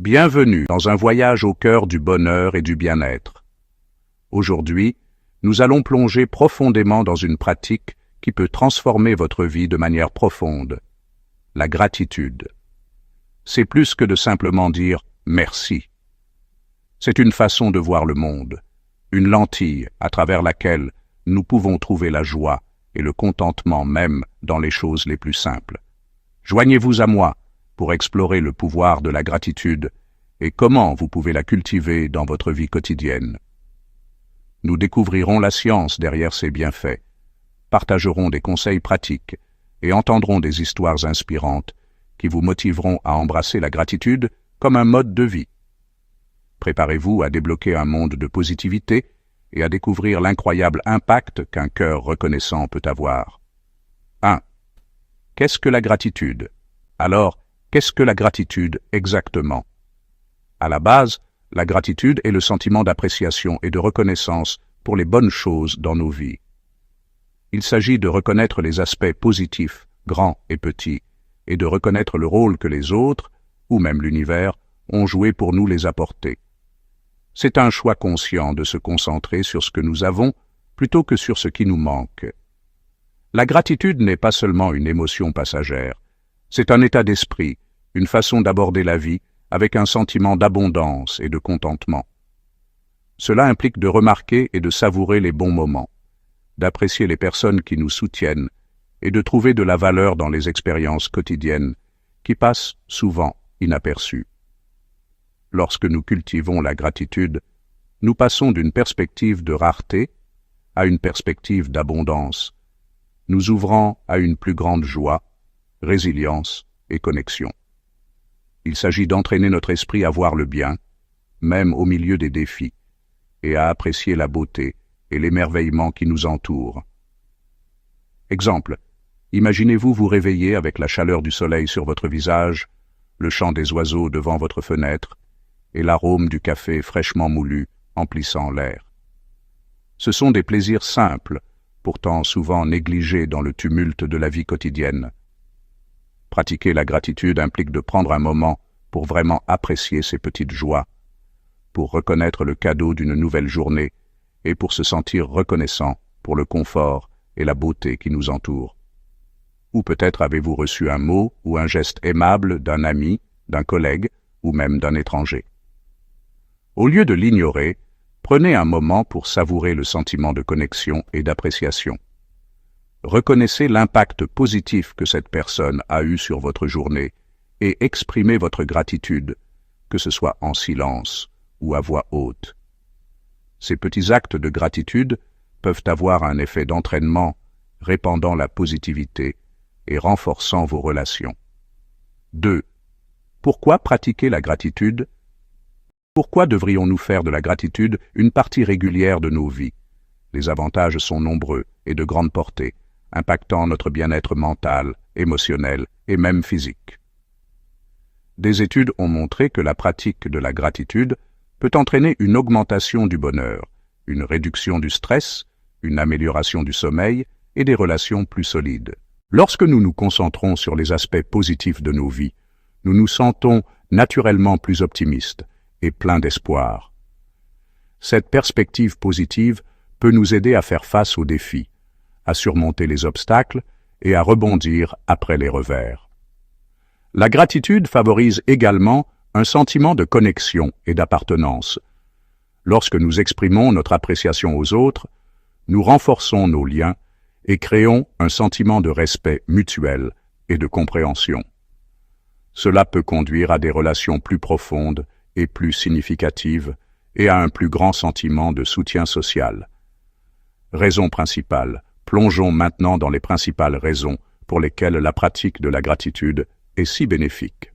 Bienvenue dans un voyage au cœur du bonheur et du bien-être. Aujourd'hui, nous allons plonger profondément dans une pratique qui peut transformer votre vie de manière profonde, la gratitude. C'est plus que de simplement dire « merci ». C'est une façon de voir le monde, une lentille à travers laquelle nous pouvons trouver la joie et le contentement même dans les choses les plus simples. Joignez-vous à moi pour explorer le pouvoir de la gratitude et comment vous pouvez la cultiver dans votre vie quotidienne. Nous découvrirons la science derrière ses bienfaits, partagerons des conseils pratiques et entendrons des histoires inspirantes qui vous motiveront à embrasser la gratitude comme un mode de vie. Préparez-vous à débloquer un monde de positivité et à découvrir l'incroyable impact qu'un cœur reconnaissant peut avoir. 1. Qu'est-ce que la gratitude? Alors, qu'est-ce que la gratitude exactement? À la base, la gratitude est le sentiment d'appréciation et de reconnaissance pour les bonnes choses dans nos vies. Il s'agit de reconnaître les aspects positifs, grands et petits, et de reconnaître le rôle que les autres, ou même l'univers, ont joué pour nous les apporter. C'est un choix conscient de se concentrer sur ce que nous avons plutôt que sur ce qui nous manque. La gratitude n'est pas seulement une émotion passagère, c'est un état d'esprit, une façon d'aborder la vie avec un sentiment d'abondance et de contentement. Cela implique de remarquer et de savourer les bons moments, d'apprécier les personnes qui nous soutiennent et de trouver de la valeur dans les expériences quotidiennes qui passent souvent inaperçues. Lorsque nous cultivons la gratitude, nous passons d'une perspective de rareté à une perspective d'abondance, nous ouvrant à une plus grande joie, résilience et connexion. Il s'agit d'entraîner notre esprit à voir le bien, même au milieu des défis, et à apprécier la beauté et l'émerveillement qui nous entourent. Exemple, imaginez-vous vous réveiller avec la chaleur du soleil sur votre visage, le chant des oiseaux devant votre fenêtre et l'arôme du café fraîchement moulu emplissant l'air. Ce sont des plaisirs simples, pourtant souvent négligés dans le tumulte de la vie quotidienne. Pratiquer la gratitude implique de prendre un moment pour vraiment apprécier ces petites joies, pour reconnaître le cadeau d'une nouvelle journée et pour se sentir reconnaissant pour le confort et la beauté qui nous entourent. Ou peut-être avez-vous reçu un mot ou un geste aimable d'un ami, d'un collègue ou même d'un étranger. Au lieu de l'ignorer, prenez un moment pour savourer le sentiment de connexion et d'appréciation. Reconnaissez l'impact positif que cette personne a eu sur votre journée et exprimez votre gratitude, que ce soit en silence ou à voix haute. Ces petits actes de gratitude peuvent avoir un effet d'entraînement, répandant la positivité et renforçant vos relations. 2. Pourquoi pratiquer la gratitude? Pourquoi devrions-nous faire de la gratitude une partie régulière de nos vies? Les avantages sont nombreux et de grande portée, impactant notre bien-être mental, émotionnel et même physique. Des études ont montré que la pratique de la gratitude peut entraîner une augmentation du bonheur, une réduction du stress, une amélioration du sommeil et des relations plus solides. Lorsque nous nous concentrons sur les aspects positifs de nos vies, nous nous sentons naturellement plus optimistes et pleins d'espoir. Cette perspective positive peut nous aider à faire face aux défis, à surmonter les obstacles et à rebondir après les revers. La gratitude favorise également un sentiment de connexion et d'appartenance. Lorsque nous exprimons notre appréciation aux autres, nous renforçons nos liens et créons un sentiment de respect mutuel et de compréhension. Cela peut conduire à des relations plus profondes et plus significatives et à un plus grand sentiment de soutien social. Raison principale. Plongeons maintenant dans les principales raisons pour lesquelles la pratique de la gratitude est si bénéfique.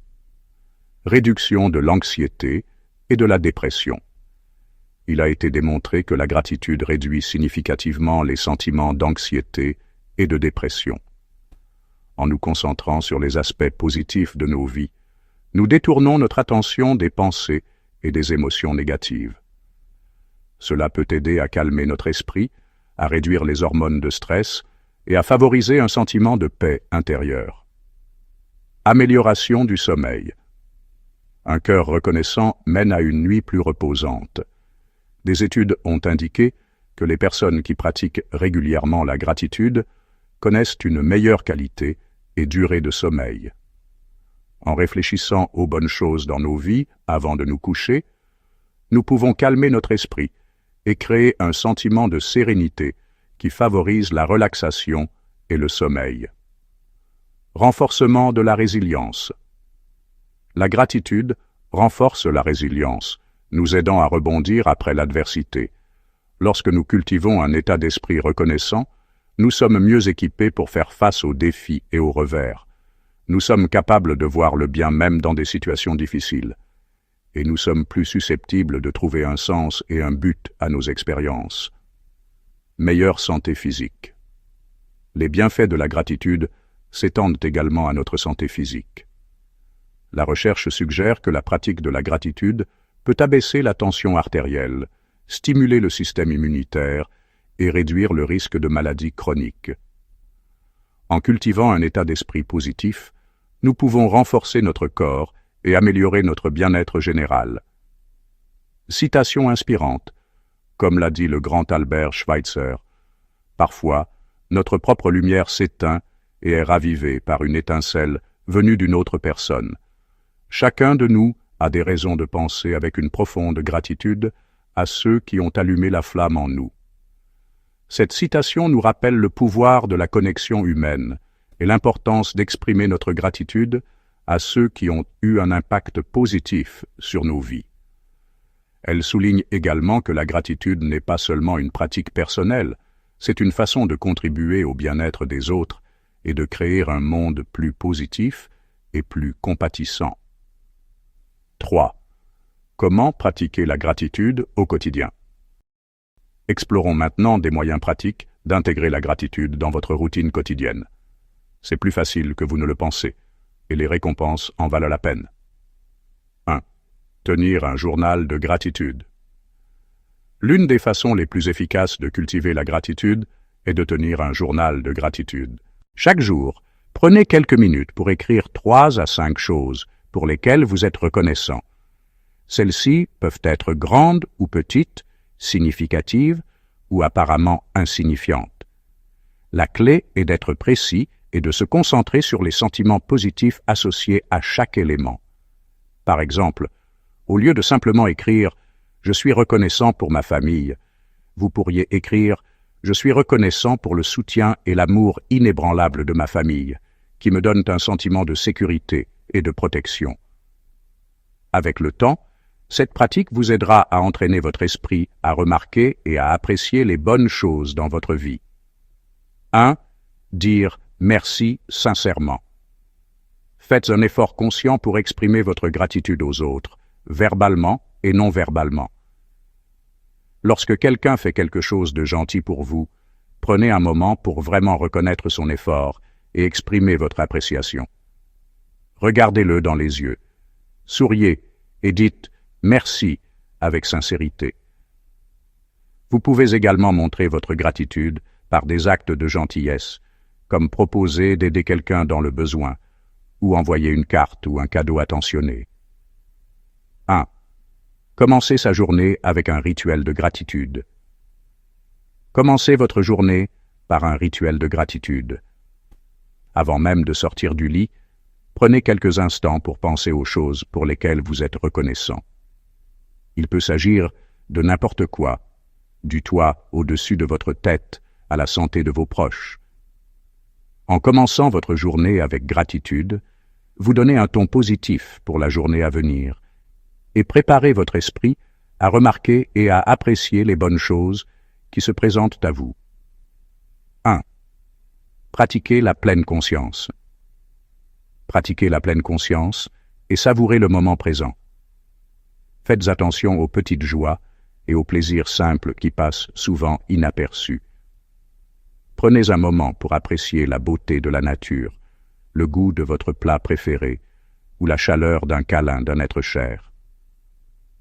Réduction de l'anxiété et de la dépression. Il a été démontré que la gratitude réduit significativement les sentiments d'anxiété et de dépression. En nous concentrant sur les aspects positifs de nos vies, nous détournons notre attention des pensées et des émotions négatives. Cela peut aider à calmer notre esprit, à réduire les hormones de stress et à favoriser un sentiment de paix intérieure. Amélioration du sommeil. Un cœur reconnaissant mène à une nuit plus reposante. Des études ont indiqué que les personnes qui pratiquent régulièrement la gratitude connaissent une meilleure qualité et durée de sommeil. En réfléchissant aux bonnes choses dans nos vies avant de nous coucher, nous pouvons calmer notre esprit et créer un sentiment de sérénité qui favorise la relaxation et le sommeil. Renforcement de la résilience. La gratitude renforce la résilience, nous aidant à rebondir après l'adversité. Lorsque nous cultivons un état d'esprit reconnaissant, nous sommes mieux équipés pour faire face aux défis et aux revers. Nous sommes capables de voir le bien même dans des situations difficiles. Et nous sommes plus susceptibles de trouver un sens et un but à nos expériences. Meilleure santé physique. Les bienfaits de la gratitude s'étendent également à notre santé physique. La recherche suggère que la pratique de la gratitude peut abaisser la tension artérielle, stimuler le système immunitaire et réduire le risque de maladies chroniques. En cultivant un état d'esprit positif, nous pouvons renforcer notre corps et améliorer notre bien-être général. Citation inspirante. Comme l'a dit le grand Albert Schweitzer, « Parfois, notre propre lumière s'éteint et est ravivée par une étincelle venue d'une autre personne. Chacun de nous a des raisons de penser avec une profonde gratitude à ceux qui ont allumé la flamme en nous. » Cette citation nous rappelle le pouvoir de la connexion humaine et l'importance d'exprimer notre gratitude à ceux qui ont eu un impact positif sur nos vies. Elle souligne également que la gratitude n'est pas seulement une pratique personnelle, c'est une façon de contribuer au bien-être des autres et de créer un monde plus positif et plus compatissant. 3. Comment pratiquer la gratitude au quotidien? Explorons maintenant des moyens pratiques d'intégrer la gratitude dans votre routine quotidienne. C'est plus facile que vous ne le pensez, et les récompenses en valent la peine. 1. Tenir un journal de gratitude. L'une des façons les plus efficaces de cultiver la gratitude est de tenir un journal de gratitude. Chaque jour, prenez quelques minutes pour écrire 3 à 5 choses pour lesquelles vous êtes reconnaissant. Celles-ci peuvent être grandes ou petites, significatives ou apparemment insignifiantes. La clé est d'être précis et de se concentrer sur les sentiments positifs associés à chaque élément. Par exemple, au lieu de simplement écrire « Je suis reconnaissant pour ma famille », vous pourriez écrire « Je suis reconnaissant pour le soutien et l'amour inébranlable de ma famille, qui me donnent un sentiment de sécurité et de protection. » Avec le temps, cette pratique vous aidera à entraîner votre esprit à remarquer et à apprécier les bonnes choses dans votre vie. 1. Dire merci sincèrement. Faites un effort conscient pour exprimer votre gratitude aux autres, verbalement et non verbalement. Lorsque quelqu'un fait quelque chose de gentil pour vous, prenez un moment pour vraiment reconnaître son effort et exprimer votre appréciation. Regardez-le dans les yeux, souriez et dites « merci » avec sincérité. Vous pouvez également montrer votre gratitude par des actes de gentillesse, comme proposer d'aider quelqu'un dans le besoin, ou envoyer une carte ou un cadeau attentionné. 1. Commencez sa journée avec un rituel de gratitude. Commencez votre journée par un rituel de gratitude. Avant même de sortir du lit, prenez quelques instants pour penser aux choses pour lesquelles vous êtes reconnaissant. Il peut s'agir de n'importe quoi, du toit au-dessus de votre tête à la santé de vos proches. En commençant votre journée avec gratitude, vous donnez un ton positif pour la journée à venir et préparez votre esprit à remarquer et à apprécier les bonnes choses qui se présentent à vous. 1. Pratiquez la pleine conscience. Pratiquez la pleine conscience et savourez le moment présent. Faites attention aux petites joies et aux plaisirs simples qui passent souvent inaperçus. Prenez un moment pour apprécier la beauté de la nature, le goût de votre plat préféré ou la chaleur d'un câlin d'un être cher.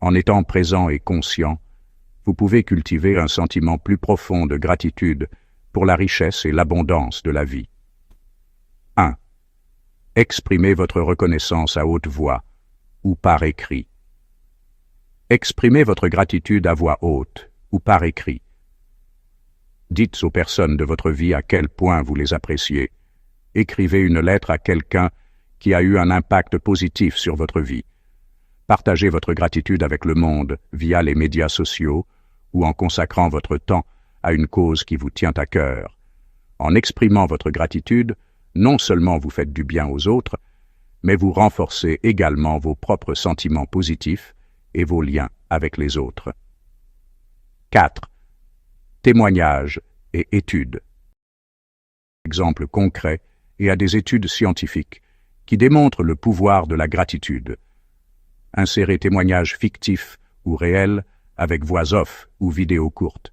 En étant présent et conscient, vous pouvez cultiver un sentiment plus profond de gratitude pour la richesse et l'abondance de la vie. 1. Exprimez votre reconnaissance à haute voix, ou par écrit. Exprimez votre gratitude à voix haute ou par écrit. Dites aux personnes de votre vie à quel point vous les appréciez. Écrivez une lettre à quelqu'un qui a eu un impact positif sur votre vie. Partagez votre gratitude avec le monde via les médias sociaux ou en consacrant votre temps à une cause qui vous tient à cœur. En exprimant votre gratitude, non seulement vous faites du bien aux autres, mais vous renforcez également vos propres sentiments positifs et vos liens avec les autres. 4. Témoignages et études. Exemple concret et à des études scientifiques qui démontrent le pouvoir de la gratitude. Insérez témoignages fictifs ou réels avec voix off ou vidéo courte.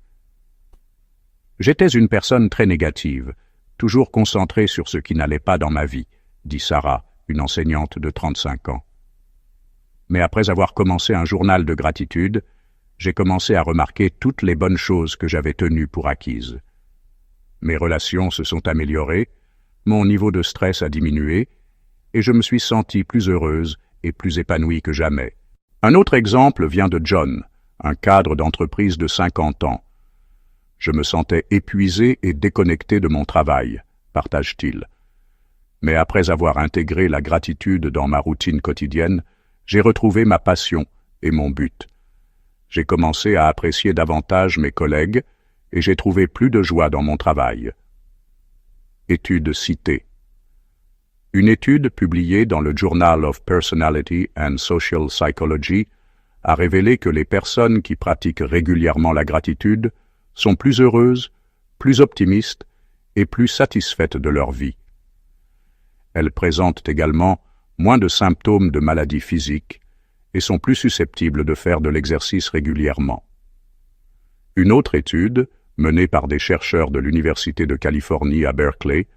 J'étais une personne très négative, toujours concentrée sur ce qui n'allait pas dans ma vie, dit Sarah, une enseignante de 35 ans. Mais après avoir commencé un journal de gratitude, j'ai commencé à remarquer toutes les bonnes choses que j'avais tenues pour acquises. Mes relations se sont améliorées, mon niveau de stress a diminué, et je me suis sentie plus heureuse et plus épanouie que jamais. Un autre exemple vient de John, un cadre d'entreprise de 50 ans. Je me sentais épuisé et déconnecté de mon travail, partage-t-il. Mais après avoir intégré la gratitude dans ma routine quotidienne, j'ai retrouvé ma passion et mon but. J'ai commencé à apprécier davantage mes collègues et j'ai trouvé plus de joie dans mon travail. Étude citée. Une étude publiée dans le Journal of Personality and Social Psychology a révélé que les personnes qui pratiquent régulièrement la gratitude sont plus heureuses, plus optimistes et plus satisfaites de leur vie. Elles présentent également moins de symptômes de maladies physiques et sont plus susceptibles de faire de l'exercice régulièrement. Une autre étude, menée par des chercheurs de l'Université de Californie à Berkeley,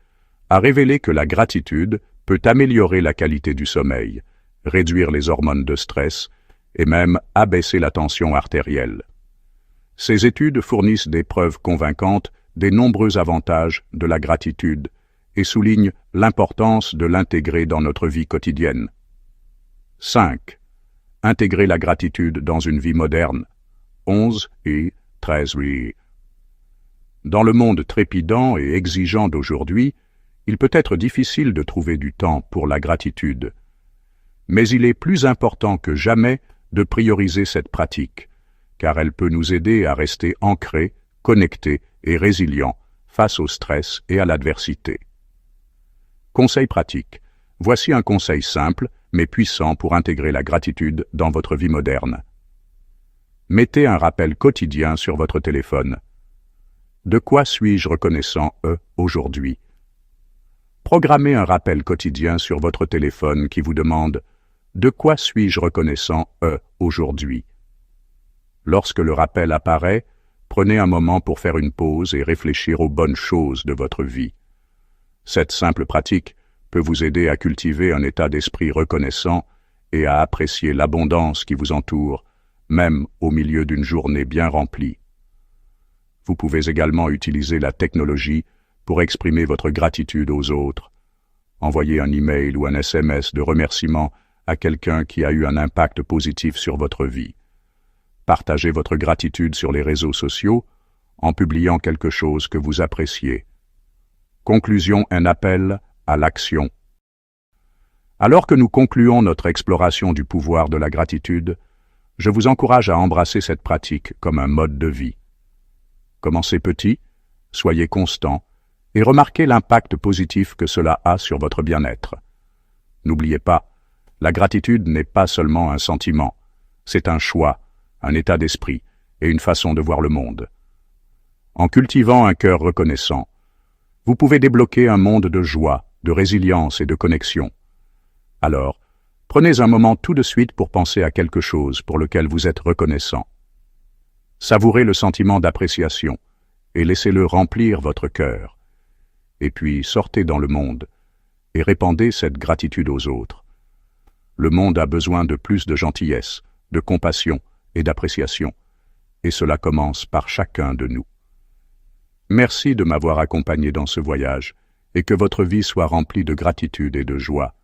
a révélé que la gratitude peut améliorer la qualité du sommeil, réduire les hormones de stress et même abaisser la tension artérielle. Ces études fournissent des preuves convaincantes des nombreux avantages de la gratitude et soulignent l'importance de l'intégrer dans notre vie quotidienne. 5. Intégrer la gratitude dans une vie moderne. 11 et 13. Dans le monde trépidant et exigeant d'aujourd'hui, il peut être difficile de trouver du temps pour la gratitude. Mais il est plus important que jamais de prioriser cette pratique, car elle peut nous aider à rester ancrés, connectés et résilients face au stress et à l'adversité. Conseil pratique. Voici un conseil simple, mais puissant pour intégrer la gratitude dans votre vie moderne. Mettez un rappel quotidien sur votre téléphone. De quoi suis-je reconnaissant aujourd'hui? Programmez un rappel quotidien sur votre téléphone qui vous demande « De quoi suis-je reconnaissant aujourd'hui ?» Lorsque le rappel apparaît, prenez un moment pour faire une pause et réfléchir aux bonnes choses de votre vie. Cette simple pratique peut vous aider à cultiver un état d'esprit reconnaissant et à apprécier l'abondance qui vous entoure, même au milieu d'une journée bien remplie. Vous pouvez également utiliser la technologie pour exprimer votre gratitude aux autres. Envoyez un email ou un SMS de remerciement à quelqu'un qui a eu un impact positif sur votre vie. Partagez votre gratitude sur les réseaux sociaux en publiant quelque chose que vous appréciez. Conclusion, un appel à l'action. Alors que nous concluons notre exploration du pouvoir de la gratitude, je vous encourage à embrasser cette pratique comme un mode de vie. Commencez petit, soyez constant et remarquez l'impact positif que cela a sur votre bien-être. N'oubliez pas, la gratitude n'est pas seulement un sentiment, c'est un choix, un état d'esprit et une façon de voir le monde. En cultivant un cœur reconnaissant, vous pouvez débloquer un monde de joie, de résilience et de connexion. Alors, prenez un moment tout de suite pour penser à quelque chose pour lequel vous êtes reconnaissant. Savourez le sentiment d'appréciation et laissez-le remplir votre cœur. Et puis sortez dans le monde et répandez cette gratitude aux autres. Le monde a besoin de plus de gentillesse, de compassion et d'appréciation, et cela commence par chacun de nous. Merci de m'avoir accompagné dans ce voyage et que votre vie soit remplie de gratitude et de joie.